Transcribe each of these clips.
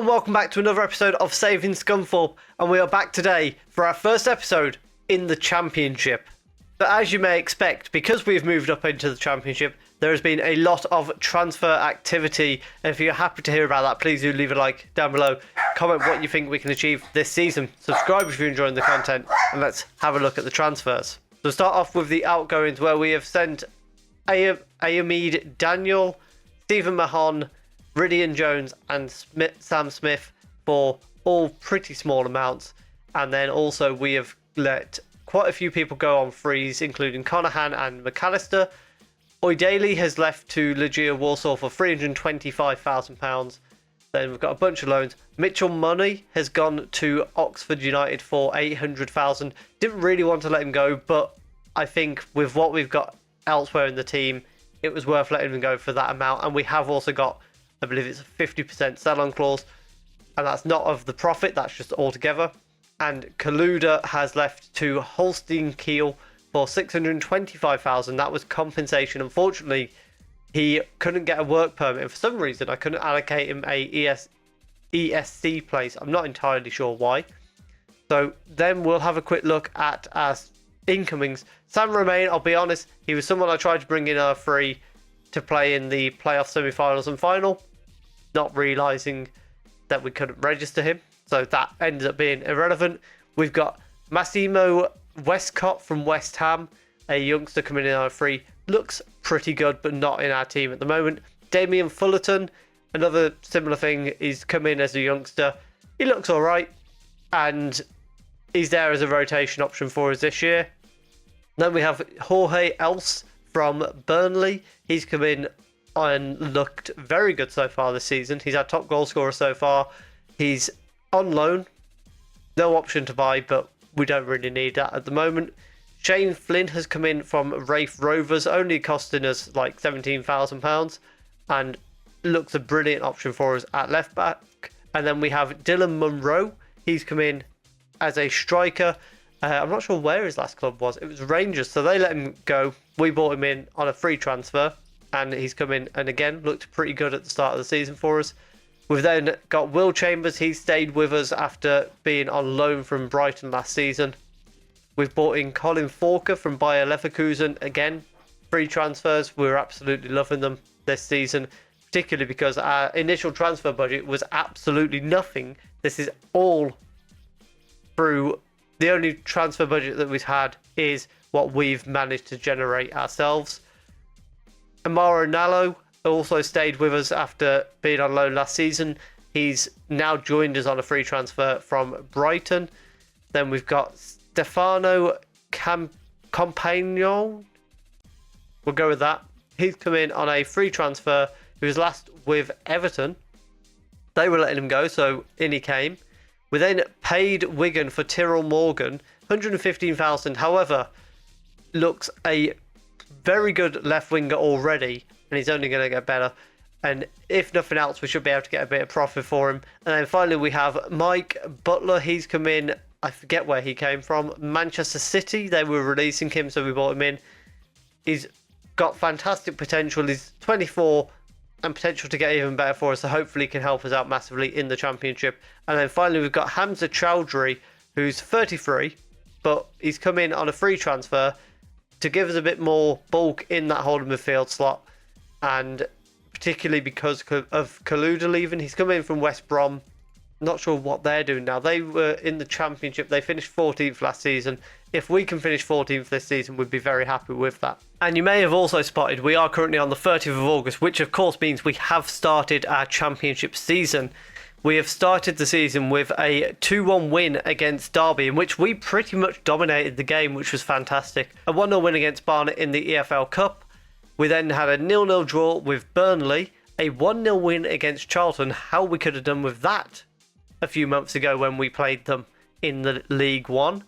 and welcome back to another episode of Saving Scunthorpe, and we are back today for our first episode in the Championship. But as you may expect, because we've moved up into the Championship, there has been a lot of transfer activity, and if you're happy to hear about that, please do leave a like down below, comment what you think we can achieve this season, subscribe if you're enjoying the content, and let's have a look at the transfers. So start off with the outgoings, where we have sent Ayamid Daniel, Stephen Mahon, Ridian Jones and Sam Smith for all pretty small amounts, and then also we have let quite a few people go on frees, including Conahan and McAllister. Oidaley has left to Legia Warsaw for £325,000. Then we've got a bunch of loans. Mitchell Money has gone to Oxford United for £800,000. Didn't really want to let him go, but I think with what we've got elsewhere in the team, it was worth letting him go for that amount. And we have also got, I believe it's a 50% sell-on clause, and that's not of the profit, that's just altogether. And Kaluda has left to Holstein Kiel for $625,000. That was compensation. Unfortunately, he couldn't get a work permit, and for some reason I couldn't allocate him a ESC place. I'm not entirely sure why. So then we'll have a quick look at our incomings. Sam Romain, I'll be honest, he was someone I tried to bring in free to play in the playoff semi-finals and final, not realising that we couldn't register him, so that ended up being irrelevant. We've got Massimo Westcott from West Ham, a youngster coming in on a free. Looks pretty good, but not in our team at the moment. Damian Fullerton, another similar thing, he's come in as a youngster. He looks alright, and he's there as a rotation option for us this year. Then we have Jorge Else from Burnley. He's come in and looked very good so far this season. He's our top goal scorer so far. He's on loan. No option to buy, but we don't really need that at the moment. Shane Flynn has come in from Raith Rovers, only costing us like £17,000, and looks a brilliant option for us at left back. And then we have Dylan Munro. He's come in as a striker. I'm not sure where his last club was. It was Rangers, so they let him go. We bought him in on a free transfer, and he's come in and again looked pretty good at the start of the season for us. We've then got Will Chambers. He stayed with us after being on loan from Brighton last season. We've bought in Colin Forker from Bayer Leverkusen. Again, free transfers. We're absolutely loving them this season, particularly because our initial transfer budget was absolutely nothing. This is all through the only transfer budget that we've had is what we've managed to generate ourselves. Amaro Nallo also stayed with us after being on loan last season. He's now joined us on a free transfer from Brighton. Then we've got Stefano Compagnon. We'll go with that. He's come in on a free transfer. He was last with Everton. They were letting him go, so in he came. We then paid Wigan for Tyrrell Morgan, $115,000. However, looks a very good left winger already, and he's only going to get better. And if nothing else, we should be able to get a bit of profit for him. And then finally, we have Mike Butler. He's come in. I forget where he came from. Manchester City. They were releasing him, so we bought him in. He's got fantastic potential. He's 24 and potential to get even better for us, so hopefully he can help us out massively in the Championship. And then finally, we've got Hamza Chowdhury, who's 33, but he's come in on a free transfer to give us a bit more bulk in that holding midfield slot, and particularly because of Kaluda leaving. He's come in from West Brom. Not sure what they're doing now. They were in the Championship. They finished 14th last season. If we can finish 14th this season, we'd be very happy with that. And you may have also spotted we are currently on the 30th of August, which of course means we have started our Championship season. We have started the season with a 2-1 win against Derby, in which we pretty much dominated the game, which was fantastic. A 1-0 win against Barnet in the EFL Cup. We then had a 0-0 draw with Burnley, a 1-0 win against Charlton. How we could have done with that a few months ago when we played them in the League One.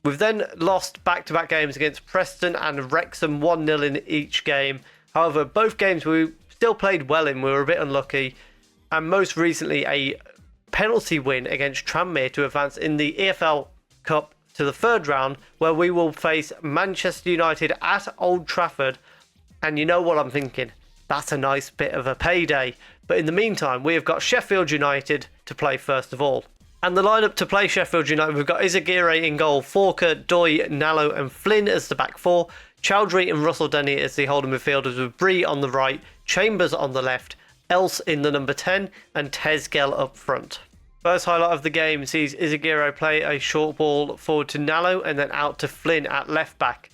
We've then lost back-to-back games against Preston and Wrexham, 1-0 in each game. However, both games we still played well in. We were a bit unlucky. And most recently, a penalty win against Tranmere to advance in the EFL Cup to the third round, where we will face Manchester United at Old Trafford. And you know what I'm thinking? That's a nice bit of a payday. But in the meantime, we have got Sheffield United to play first of all. And the lineup to play Sheffield United, we've got Izagirre in goal, Forker, Doy, Nallo and Flynn as the back four, Chowdhury and Russell Denny as the holding midfielders with Bree on the right, Chambers on the left, Else in the number 10 and Tezgel up front. First highlight of the game sees Izagirre play a short ball forward to Nallo and then out to Flynn at left back.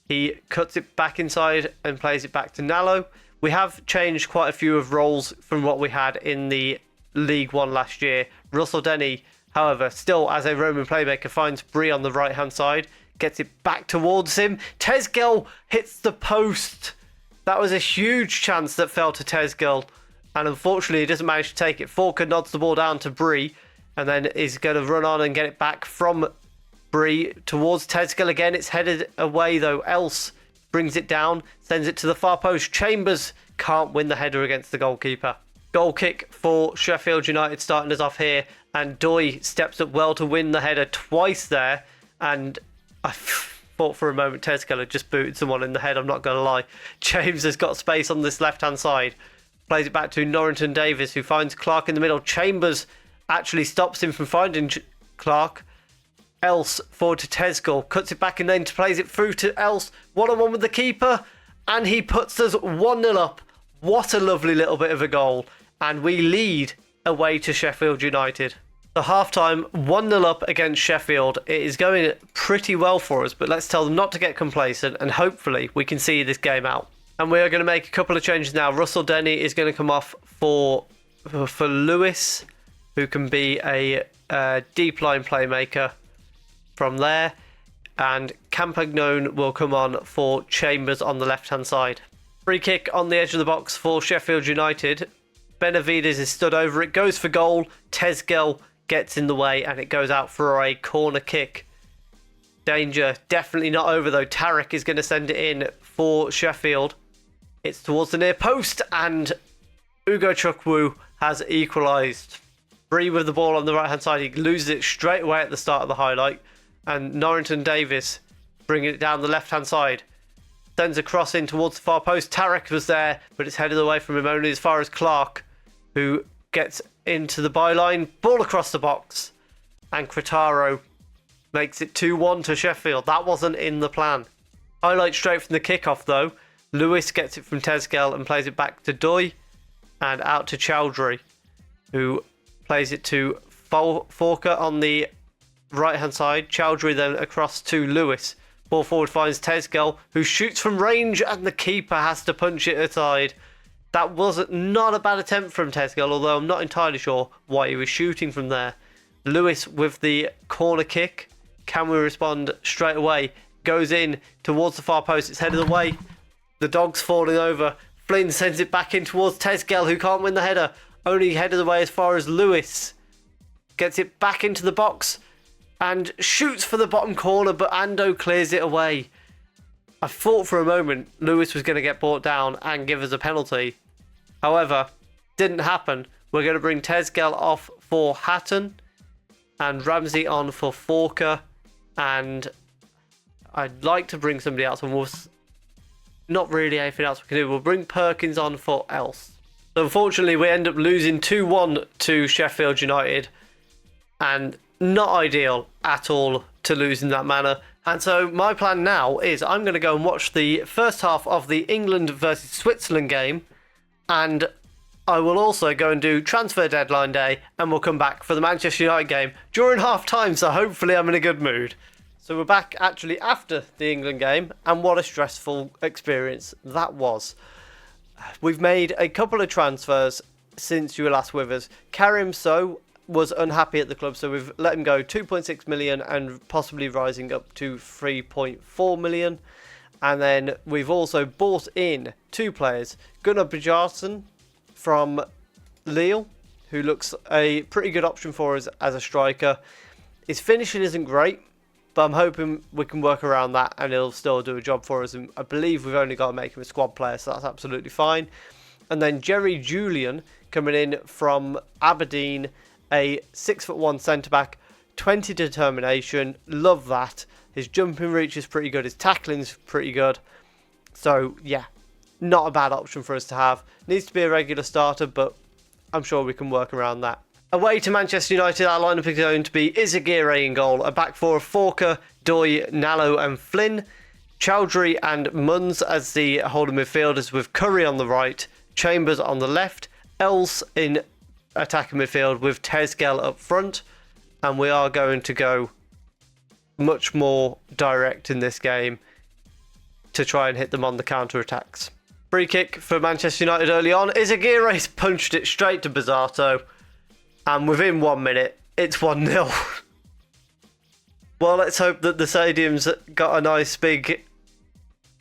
He cuts it back inside and plays it back to Nallo. We have changed quite a few of roles from what we had in the League One last year. Russell Denny, however, still as a roaming playmaker, finds Bree on the right hand side, gets it back towards him. Tezgel hits the post. That was a huge chance that fell to Tezgel, and unfortunately he doesn't manage to take it. Forker nods the ball down to Bree and then is going to run on and get it back from Bree towards Tezgel again. It's headed away though. Else brings it down, sends it to the far post. Chambers can't win the header against the goalkeeper. Goal kick for Sheffield United starting us off here, and Doy steps up well to win the header twice there, and I thought for a moment Tezgel had just booted someone in the head, I'm not going to lie. James has got space on this left hand side, plays it back to Norrington Davis, who finds Clark in the middle. Chambers actually stops him from finding Clark. Else forward to Tezgel, cuts it back and then plays it through to Else, one-on-one with the keeper, and he puts us 1-0 up. What a lovely little bit of a goal, and we lead away to Sheffield United. The half-time 1-0 up against Sheffield. It is going pretty well for us, but let's tell them not to get complacent, and hopefully we can see this game out. And we are going to make a couple of changes now. Russell Denny is going to come off for Lewis, who can be a deep line playmaker from there, and Campagnone will come on for Chambers on the left-hand side. Free kick on the edge of the box for Sheffield United. Benavides is stood over it, goes for goal. Tezgel gets in the way and it goes out for a corner kick. Danger, definitely not over though. Tarek is going to send it in for Sheffield. It's towards the near post and Ugo Chukwu has equalised. Bree with the ball on the right hand side. He loses it straight away at the start of the highlight. And Norrington Davis bringing it down the left hand side. Sends a cross in towards the far post. Tarek was there, but it's headed away from him only as far as Clark, who gets into the byline. Ball across the box. And Cretaro makes it 2-1 to Sheffield. That wasn't in the plan. Highlight straight from the kickoff though. Lewis gets it from Tezgel and plays it back to Doy. And out to Chowdhury, who plays it to Forker on the right hand side. Chowdhury then across to Lewis. Ball forward finds Tezgel, who shoots from range and the keeper has to punch it aside. That was not a bad attempt from Tezgel, although I'm not entirely sure why he was shooting from there. Lewis with the corner kick. Can we respond straight away? Goes in towards the far post. It's headed away. The dog's falling over. Flynn sends it back in towards Tezgel, who can't win the header. Only headed away as far as Lewis. Gets it back into the box and shoots for the bottom corner, but Ando clears it away. I thought for a moment Lewis was going to get brought down and give us a penalty. However, didn't happen. We're going to bring Tezgel off for Hatton and Ramsey on for Forker. And I'd like to bring somebody else, and we'll not really anything else we can do. We'll bring Perkins on for Else. So unfortunately, we end up losing 2-1 to Sheffield United. And not ideal at all to lose in that manner. And so my plan now is I'm going to go and watch the first half of the England versus Switzerland game, and I will also go and do transfer deadline day, and we'll come back for the Manchester United game during half time, so hopefully I'm in a good mood. So we're back actually after the England game, and what a stressful experience that was. We've made a couple of transfers since you were last with us. Karim So was unhappy at the club, so we've let him go 2.6 million and possibly rising up to 3.4 million. And then we've also bought in two players. Gunnar Bjarnason from Lille, who looks a pretty good option for us as a striker. His finishing isn't great, but I'm hoping we can work around that and he'll still do a job for us. And I believe we've only got to make him a squad player, so that's absolutely fine. And then Jerry Julian coming in from Aberdeen, a 6'1" centre-back, 20 determination, love that. His jumping reach is pretty good, his tackling's pretty good. So yeah, not a bad option for us to have. Needs to be a regular starter, but I'm sure we can work around that. Away to Manchester United, our lineup is going to be Izagirre in goal, a back four of Forker, Doy, Nallo and Flynn, Chowdhury and Munz as the holding midfielders with Curry on the right, Chambers on the left, Els in attacking midfield with Tezgel up front, and we are going to go much more direct in this game to try and hit them on the counter-attacks. Free kick for Manchester United early on. Izagirre's punched it straight to Bizarto, and within 1 minute, it's 1-0. Well, let's hope that the stadium's got a nice big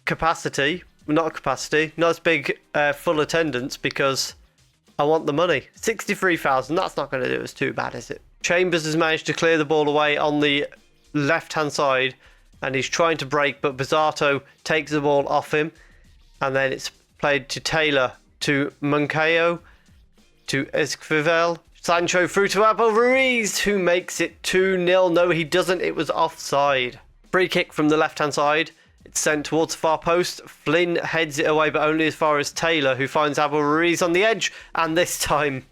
nice big full attendance, because I want the money. 63,000, that's not going to do us too bad, is it? Chambers has managed to clear the ball away on the left-hand side, and he's trying to break, but Bizarto takes the ball off him, and then it's played to Taylor, to Moncayo, to Esquivel, Sancho through to Abel Ruiz, who makes it 2-0. No, he doesn't. It was offside. Free kick from the left-hand side. It's sent towards the far post. Flynn heads it away, but only as far as Taylor, who finds Abel Ruiz on the edge. And this time,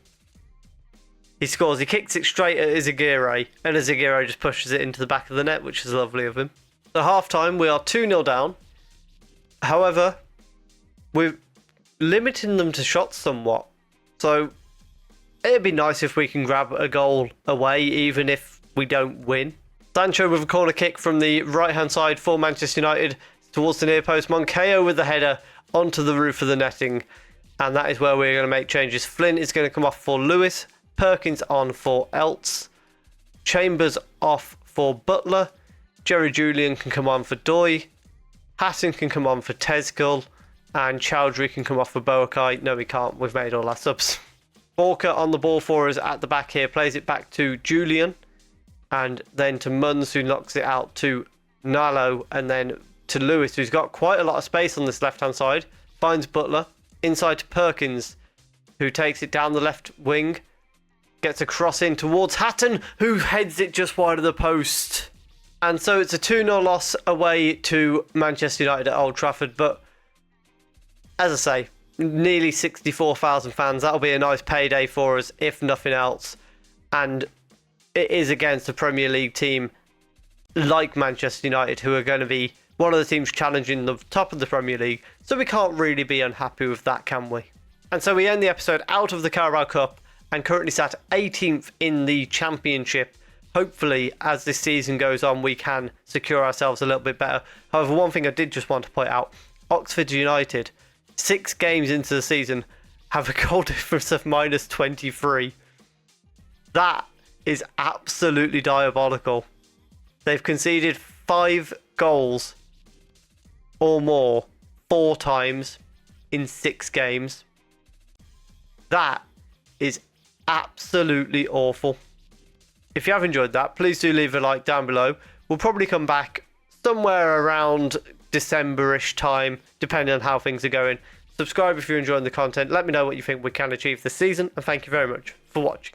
he scores. He kicks it straight at Izagirre, and Izagirre just pushes it into the back of the net, which is lovely of him. At half-time, we are 2-0 down. However, we're limiting them to shots somewhat. So it'd be nice if we can grab a goal away, even if we don't win. Sancho with a corner kick from the right-hand side for Manchester United towards the near post. Moncayo with the header onto the roof of the netting. And that is where we're going to make changes. Flynn is going to come off for Lewis. Perkins on for Elts. Chambers off for Butler. Jerry Julian can come on for Doy. Hatton can come on for Tezgel. And Chowdhury can come off for Boakai. No, we can't. We've made all our subs. Forker on the ball for us at the back here. Plays it back to Julian. And then to Munz, who knocks it out to Nallo. And then to Lewis, who's got quite a lot of space on this left-hand side. Finds Butler. Inside to Perkins, who takes it down the left wing. Gets a cross in towards Hatton, who heads it just wide of the post. And so it's a 2-0 loss away to Manchester United at Old Trafford. But as I say, nearly 64,000 fans. That'll be a nice payday for us, if nothing else. And it is against a Premier League team like Manchester United, who are going to be one of the teams challenging the top of the Premier League. So we can't really be unhappy with that, can we? And so we end the episode out of the Carabao Cup and currently sat 18th in the Championship. Hopefully, as this season goes on, we can secure ourselves a little bit better. However, one thing I did just want to point out, Oxford United, 6 games into the season, have a goal difference of -23. That is absolutely diabolical. They've conceded 5 goals or more 4 times in 6 games. That is absolutely awful. If you have enjoyed that, please do leave a like down below. We'll probably come back somewhere around December-ish time, depending on how things are going. Subscribe if you're enjoying the content. Let me know what you think we can achieve this season, and thank you very much for watching.